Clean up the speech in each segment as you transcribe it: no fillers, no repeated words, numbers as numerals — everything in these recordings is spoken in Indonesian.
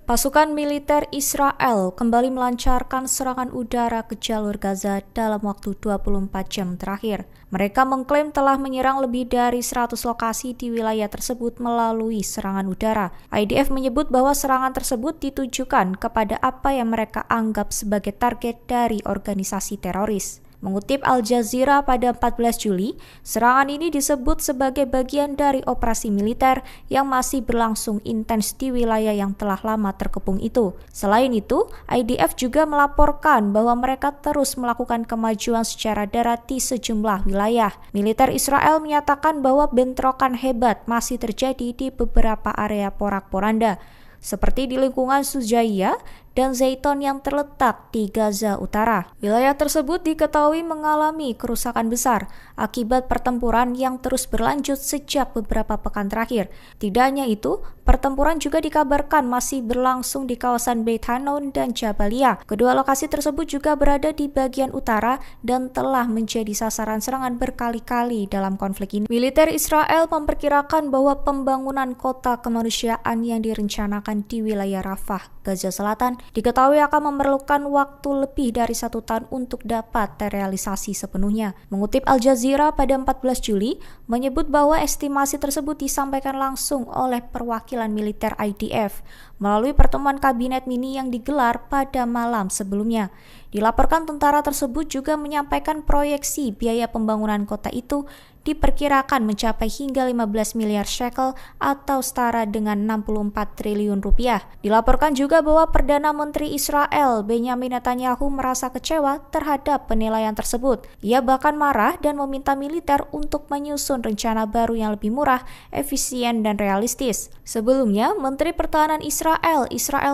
Pasukan militer Israel kembali melancarkan serangan udara ke jalur Gaza dalam waktu 24 jam terakhir. Mereka mengklaim telah menyerang lebih dari 100 lokasi di wilayah tersebut melalui serangan udara. IDF menyebut bahwa serangan tersebut ditujukan kepada apa yang mereka anggap sebagai target dari organisasi teroris. Mengutip Al Jazeera pada 14 Juli, serangan ini disebut sebagai bagian dari operasi militer yang masih berlangsung intens di wilayah yang telah lama terkepung itu. Selain itu, IDF juga melaporkan bahwa mereka terus melakukan kemajuan secara darat di sejumlah wilayah. Militer Israel menyatakan bahwa bentrokan hebat masih terjadi di beberapa area porak-poranda, seperti di lingkungan Sujaiya dan Zaiton yang terletak di Gaza Utara. Wilayah tersebut diketahui mengalami kerusakan besar akibat pertempuran yang terus berlanjut sejak beberapa pekan terakhir. Tidak hanya itu, pertempuran juga dikabarkan masih berlangsung di kawasan Beit Hanun dan Jabalia. Kedua lokasi tersebut juga berada di bagian utara dan telah menjadi sasaran serangan berkali-kali dalam konflik ini. Militer Israel memperkirakan bahwa pembangunan kota kemanusiaan yang direncanakan di wilayah Rafah, Gaza Selatan, diketahui akan memerlukan waktu lebih dari 1 tahun untuk dapat terrealisasi sepenuhnya. Mengutip Al Jazeera pada 14 Juli, menyebut bahwa estimasi tersebut disampaikan langsung oleh perwakilan militer IDF melalui pertemuan kabinet mini yang digelar pada malam sebelumnya. Dilaporkan tentara tersebut juga menyampaikan proyeksi biaya pembangunan kota itu diperkirakan mencapai hingga 15 miliar shekel atau setara dengan 64 triliun rupiah. Dilaporkan juga bahwa Perdana Menteri Israel Benyamin Netanyahu merasa kecewa terhadap penilaian tersebut. Ia bahkan marah dan meminta militer untuk menyusun rencana baru yang lebih murah, efisien, dan realistis. Sebelumnya, Menteri Pertahanan Israel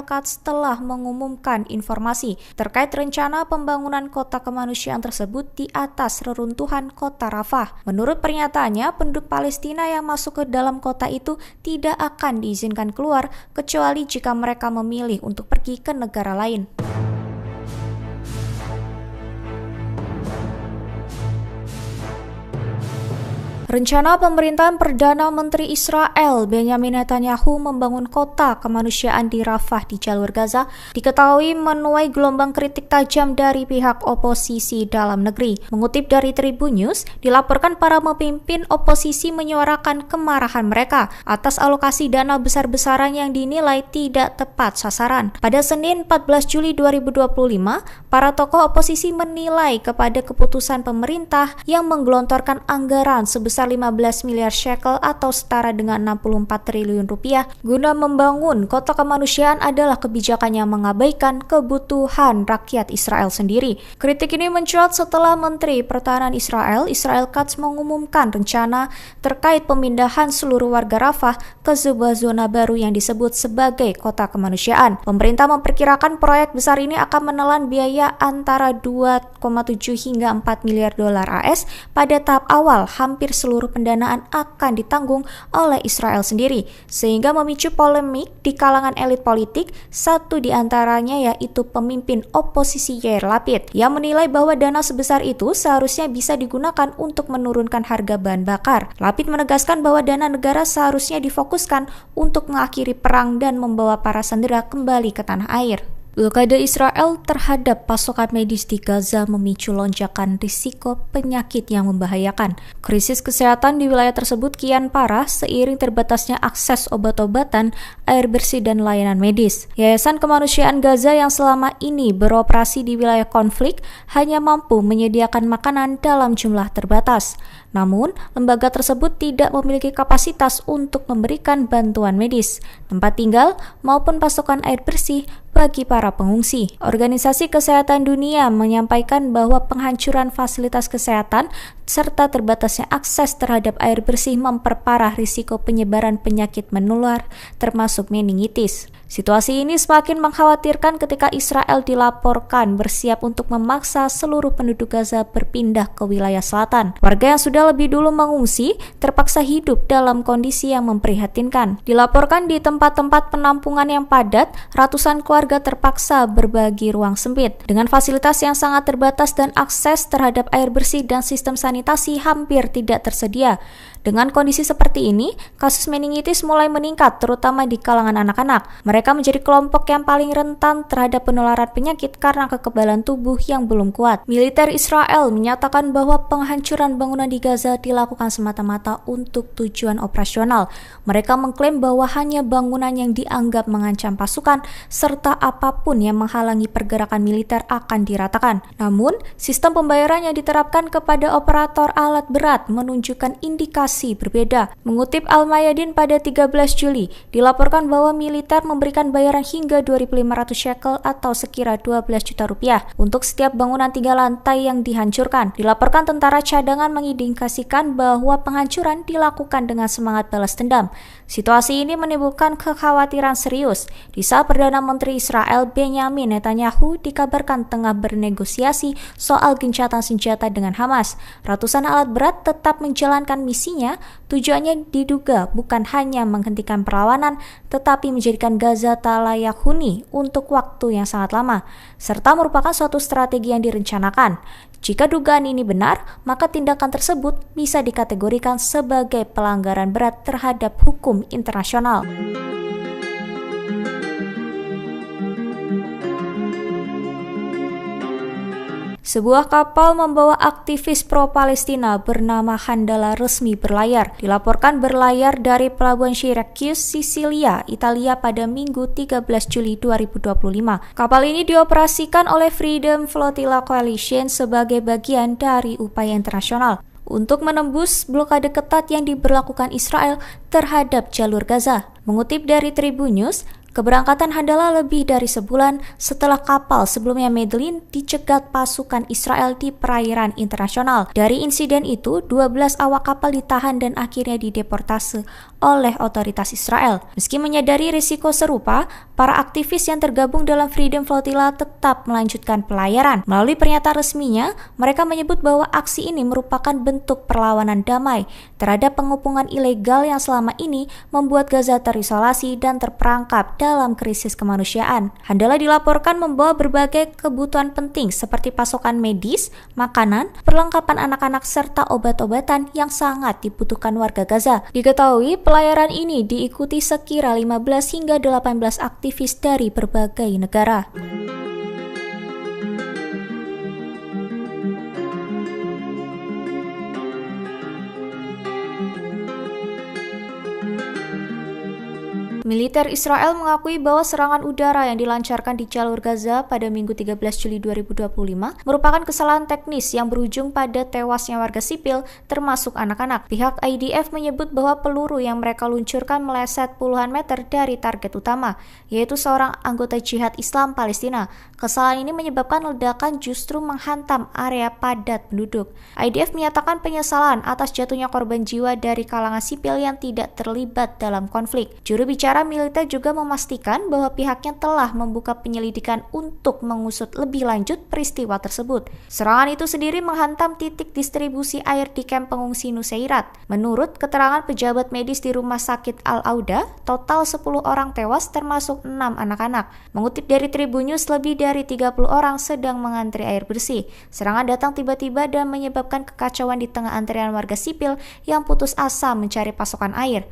Katz telah mengumumkan informasi terkait rencana pembangunan kota kemanusiaan tersebut di atas reruntuhan kota Rafah. Menurut pernyataannya, penduduk Palestina yang masuk ke dalam kota itu tidak akan diizinkan keluar kecuali jika mereka memilih untuk pergi ke negara lain. Rencana pemerintahan Perdana Menteri Israel Benyamin Netanyahu membangun kota kemanusiaan di Rafah di jalur Gaza diketahui menuai gelombang kritik tajam dari pihak oposisi dalam negeri. Mengutip dari Tribun News, dilaporkan para pemimpin oposisi menyuarakan kemarahan mereka atas alokasi dana besar-besaran yang dinilai tidak tepat sasaran. Pada Senin 14 Juli 2025, para tokoh oposisi menilai kepada keputusan pemerintah yang menggelontorkan anggaran sebesar 15 miliar shekel atau setara dengan 64 triliun rupiah guna membangun kota kemanusiaan adalah kebijakan yang mengabaikan kebutuhan rakyat Israel sendiri. Kritik ini mencuat setelah Menteri Pertahanan Israel Katz mengumumkan rencana terkait pemindahan seluruh warga Rafah ke sebuah zona baru yang disebut sebagai kota kemanusiaan. Pemerintah memperkirakan proyek besar ini akan menelan biaya antara 2,7 hingga 4 miliar dolar AS pada tahap awal. Hampir seluruh pendanaan akan ditanggung oleh Israel sendiri, sehingga memicu polemik di kalangan elit politik. Satu di antaranya yaitu pemimpin oposisi Yair Lapid, yang menilai bahwa dana sebesar itu seharusnya bisa digunakan untuk menurunkan harga bahan bakar. Lapid menegaskan bahwa dana negara seharusnya difokuskan untuk mengakhiri perang dan membawa para sandera kembali ke tanah air. Blokade Israel terhadap pasokan medis di Gaza memicu lonjakan risiko penyakit yang membahayakan. Krisis kesehatan di wilayah tersebut kian parah seiring terbatasnya akses obat-obatan, air bersih, dan layanan medis. Yayasan Kemanusiaan Gaza yang selama ini beroperasi di wilayah konflik hanya mampu menyediakan makanan dalam jumlah terbatas. Namun, lembaga tersebut tidak memiliki kapasitas untuk memberikan bantuan medis, tempat tinggal, maupun pasokan air bersih bagi para pengungsi. Organisasi Kesehatan Dunia menyampaikan bahwa penghancuran fasilitas kesehatan serta terbatasnya akses terhadap air bersih memperparah risiko penyebaran penyakit menular, termasuk meningitis. Situasi ini semakin mengkhawatirkan ketika Israel dilaporkan bersiap untuk memaksa seluruh penduduk Gaza berpindah ke wilayah selatan. Warga yang sudah lebih dulu mengungsi terpaksa hidup dalam kondisi yang memprihatinkan. Dilaporkan di tempat-tempat penampungan yang padat, ratusan keluarga terpaksa berbagi ruang sempit. Dengan fasilitas yang sangat terbatas dan akses terhadap air bersih dan sistem sanitasi sanitasi hampir tidak tersedia. Dengan kondisi seperti ini, kasus meningitis mulai meningkat terutama di kalangan anak-anak. Mereka menjadi kelompok yang paling rentan terhadap penularan penyakit karena kekebalan tubuh yang belum kuat. Militer Israel menyatakan bahwa penghancuran bangunan di Gaza dilakukan semata-mata untuk tujuan operasional. Mereka mengklaim bahwa hanya bangunan yang dianggap mengancam pasukan serta apapun yang menghalangi pergerakan militer akan diratakan. Namun, sistem pembayaran yang diterapkan kepada operator alat berat menunjukkan indikasi berbeda. Mengutip Al-Mayadin pada 13 Juli, dilaporkan bahwa militer memberikan bayaran hingga 2.500 shekel atau sekira 12 juta rupiah untuk setiap bangunan 3 lantai yang dihancurkan. Dilaporkan tentara cadangan mengindikasikan bahwa penghancuran dilakukan dengan semangat balas dendam. Situasi ini menimbulkan kekhawatiran serius di saat Perdana Menteri Israel Benyamin Netanyahu dikabarkan tengah bernegosiasi soal gencatan senjata dengan Hamas. Ratusan alat berat tetap menjalankan misinya, tujuannya diduga bukan hanya menghentikan perlawanan, tetapi menjadikan Gaza tak layak huni untuk waktu yang sangat lama, serta merupakan suatu strategi yang direncanakan. Jika dugaan ini benar, maka tindakan tersebut bisa dikategorikan sebagai pelanggaran berat terhadap hukum internasional. Sebuah kapal membawa aktivis pro-Palestina bernama Handala resmi berlayar. Dilaporkan berlayar dari pelabuhan Syracuse, Sisilia, Italia pada Minggu 13 Juli 2025. Kapal ini dioperasikan oleh Freedom Flotilla Coalition sebagai bagian dari upaya internasional untuk menembus blokade ketat yang diberlakukan Israel terhadap jalur Gaza. Mengutip dari Tribun News, keberangkatan Handala lebih dari sebulan setelah kapal sebelumnya Medellin dicegat pasukan Israel di perairan internasional. Dari insiden itu, 12 awak kapal ditahan dan akhirnya dideportasi oleh otoritas Israel. Meski menyadari risiko serupa, para aktivis yang tergabung dalam Freedom Flotilla tetap melanjutkan pelayaran. Melalui pernyataan resminya, mereka menyebut bahwa aksi ini merupakan bentuk perlawanan damai terhadap pengepungan ilegal yang selama ini membuat Gaza terisolasi dan terperangkap dalam krisis kemanusiaan. Handala dilaporkan membawa berbagai kebutuhan penting seperti pasokan medis, makanan, perlengkapan anak-anak serta obat-obatan yang sangat dibutuhkan warga Gaza. Diketahui pelayaran ini diikuti sekira 15 hingga 18 aktivis dari berbagai negara. Militer Israel mengakui bahwa serangan udara yang dilancarkan di jalur Gaza pada Minggu 13 Juli 2025 merupakan kesalahan teknis yang berujung pada tewasnya warga sipil termasuk anak-anak. Pihak IDF menyebut bahwa peluru yang mereka luncurkan meleset puluhan meter dari target utama, yaitu seorang anggota Jihad Islam Palestina. Kesalahan ini menyebabkan ledakan justru menghantam area padat penduduk. IDF menyatakan penyesalan atas jatuhnya korban jiwa dari kalangan sipil yang tidak terlibat dalam konflik. Juru bicara militer juga memastikan bahwa pihaknya telah membuka penyelidikan untuk mengusut lebih lanjut peristiwa tersebut. Serangan itu sendiri menghantam titik distribusi air di kamp pengungsi Nuseirat. Menurut keterangan pejabat medis di Rumah Sakit Al-Auda, total 10 orang tewas termasuk 6 anak-anak. Mengutip dari Tribun News, lebih dari 30 orang sedang mengantri air bersih. Serangan datang tiba-tiba dan menyebabkan kekacauan di tengah antrean warga sipil yang putus asa mencari pasokan air.